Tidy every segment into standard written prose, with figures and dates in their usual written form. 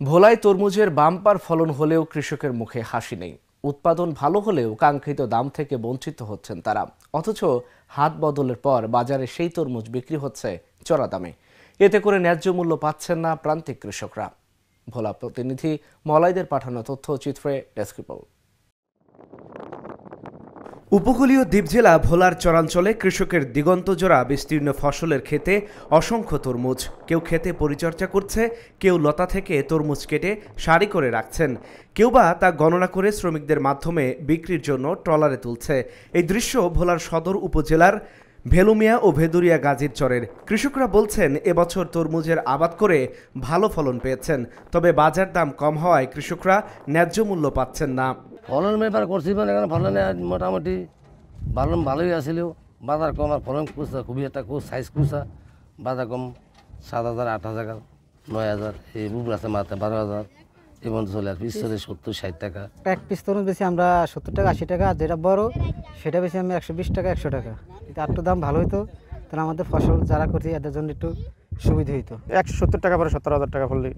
ভোলায় তরমুজের বাম্পার ফলন হলেও কৃষকের মুখে হাসি নেই। উৎপাদন ভালো হলেও কাঙ্ক্ষিত দাম থেকে বঞ্চিত হচ্ছেন তারা। অথচ হাত বদলের পর বাজারে সেই তরমুজ বিক্রি হচ্ছে চড়া দামে। এতে করে ন্যায্য মূল্য পাচ্ছেন না প্রান্তিক কৃষকরা। ভোলা প্রতিনিধি মলাইদের পাঠানো তথ্যচিত্রে ডেস্ক রিপোর্ট। উপকূলীয় দ্বীপ জেলা ভোলার চরাঞ্চলে কৃষকের দিগন্তজোড়া বিস্তীর্ণ ফসলের ক্ষেতে অসংখ্য তরমুজ। কেউ ক্ষেতে পরিচর্যা করছে, কেউ লতা থেকে তরমুজ কেটে সারি করে রাখছেন, কেউ বা তা গণনা করে শ্রমিকদের মাধ্যমে বিক্রির জন্য ট্রলারে তুলছে। এই দৃশ্য ভোলার সদর উপজেলার ভেলুমিয়া ও ভেদুরিয়া গাজীর চরের। কৃষকরা বলছেন এবছর তরমুজের আবাদ করে ভালো ফলন পেয়েছেন, তবে বাজার দাম কম হওয়ায় কৃষকরা ন্যায্য মূল্য পাচ্ছেন না। ফলন ব্যাপার করছি মানে এখানে ফলন মোটামুটি ভালোই আসছিল। বাজার কম আর ফলন কুচা খুবই একটা সাইজ কুচা। বাজার কম 7,000, 8,000, 9,000, এই বুক আছে মাত্র 12,000। এবং চলে আর পিস চলে 70-60 টাকা। এক পিস তরমুজ বেশি আমরা 70 টাকা 80 টাকা, যেটা বড় সেটা বেশি আমি 120 টাকা 100 টাকা। কিন্তু একটু দাম ভালো হইতো, তাহলে আমাদের ফসল যারা করছি এদের জন্য একটু সুবিধা হইতো। 170 টাকা পরে 17,000 টাকা পড়লে,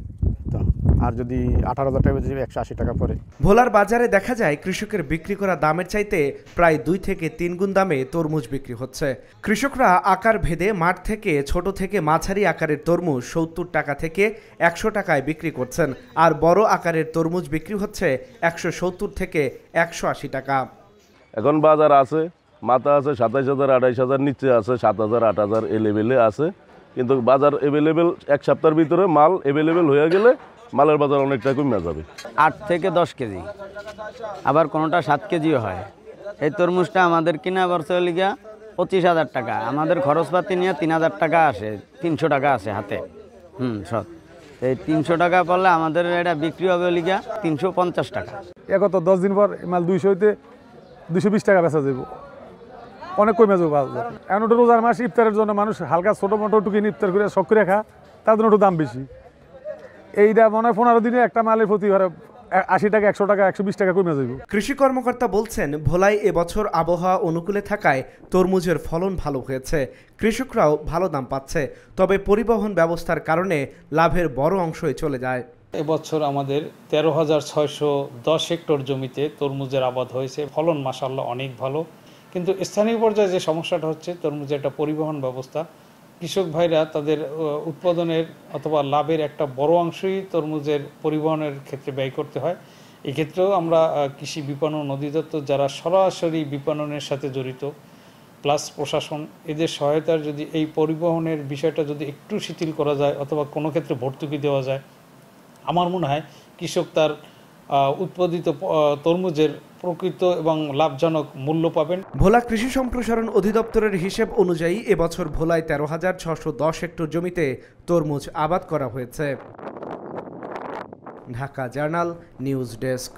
আর যদি 18,000 টাকা বেশি 180 টাকা পরে। ভোলার বাজারে দেখা যায় কৃষকের বিক্রি করা দামের চাইতে প্রায় 2 থেকে 3 গুণ দামে তরমুজ বিক্রি হচ্ছে। কৃষকরা আকার ভেদে মাঠ থেকে ছোট থেকে মাঝারি আকারের তরমুজ 70 টাকা থেকে 100 টাকায় বিক্রি করছেন, আর বড় আকারের তরমুজ বিক্রি হচ্ছে 170 থেকে 180 টাকা। এখন বাজার আছে, মাথা আছে 27,000, 28,000, নিচে আছে 7,000, 8,000, এই লেভেলে আছে। কিন্তু বাজার এভেলেবেল, এক সপ্তাহের ভিতরে মাল এভেলেবেল হয়ে গেলে মালের বাজার অনেকটা কমে যাবে। 8 থেকে 10 কেজি, আবার কোনোটা 7 কেজিও হয়। এই তরমুজটা আমাদের কিনা বর্ষে লিগা 25,000 টাকা, আমাদের খরচপাতি নিয়ে 3,000 টাকা আসে, 300 টাকা আসে হাতে। সব এই 300 টাকা পড়লে আমাদের এটা বিক্রি হবে লিগা 350 টাকা। তো 10 দিন পর মাল 200 হইতে 220 টাকা বেচা যাব, অনেক কমে যাবে বাজার। এখন ওটা রোজার মাস, ইফতারের জন্য মানুষ হালকা ছোটো মোটো টুকিন ইফতার করে শখ করে খা, তার জন্য একটু দাম বেশি। এইটা মনে হয় 15 দিনে একটা মালের প্রতি 80 টাকা, 100 টাকা, 120 টাকা কমে যাবে। কৃষি কর্মকর্তা বলছেন ভোলায় এবছর আবহাওয়া অনুকূলে থাকায় তরমুজের ফলন ভালো হয়েছে, কৃষকরাও ভালো দাম পাচ্ছে। তবে পরিবহন ব্যবস্থার কারণে লাভের বড় অংশই চলে যায়। এবছর আমাদের 13,610 হেক্টর জমিতে তরমুজের আবাদ হয়েছে। ফলন মাশাআল্লাহ অনেক ভালো, কিন্তু স্থানীয় পর্যায়ে যে সমস্যাটা হচ্ছে তরমুজের একটা পরিবহন ব্যবস্থা। কৃষক ভাইরা তাদের উৎপাদনের অথবা লাভের একটা বড় অংশই তরমুজের পরিবহনের ক্ষেত্রে ব্যয় করতে হয়। এক্ষেত্রেও আমরা কৃষি বিপণন অধিদপ্তর, যারা সরাসরি বিপণনের সাথে জড়িত, প্লাস প্রশাসন, এদের সহায়তার যদি এই পরিবহনের বিষয়টা যদি একটু শিথিল করা যায় অথবা কোনো ক্ষেত্রে ভর্তুকি দেওয়া যায়, আমার মনে হয় কৃষক তার উৎপাদিত তরমুজের প্রকৃত এবং লাভজনক মূল্য পাবেন। ভোলা কৃষি সম্প্রসারণ অধিদপ্তরের হিসেব অনুযায়ী এবছর ভোলায় 13,610 হেক্টর জমিতে তরমুজ আবাদ করা হয়েছে। Dhaka journal news desk.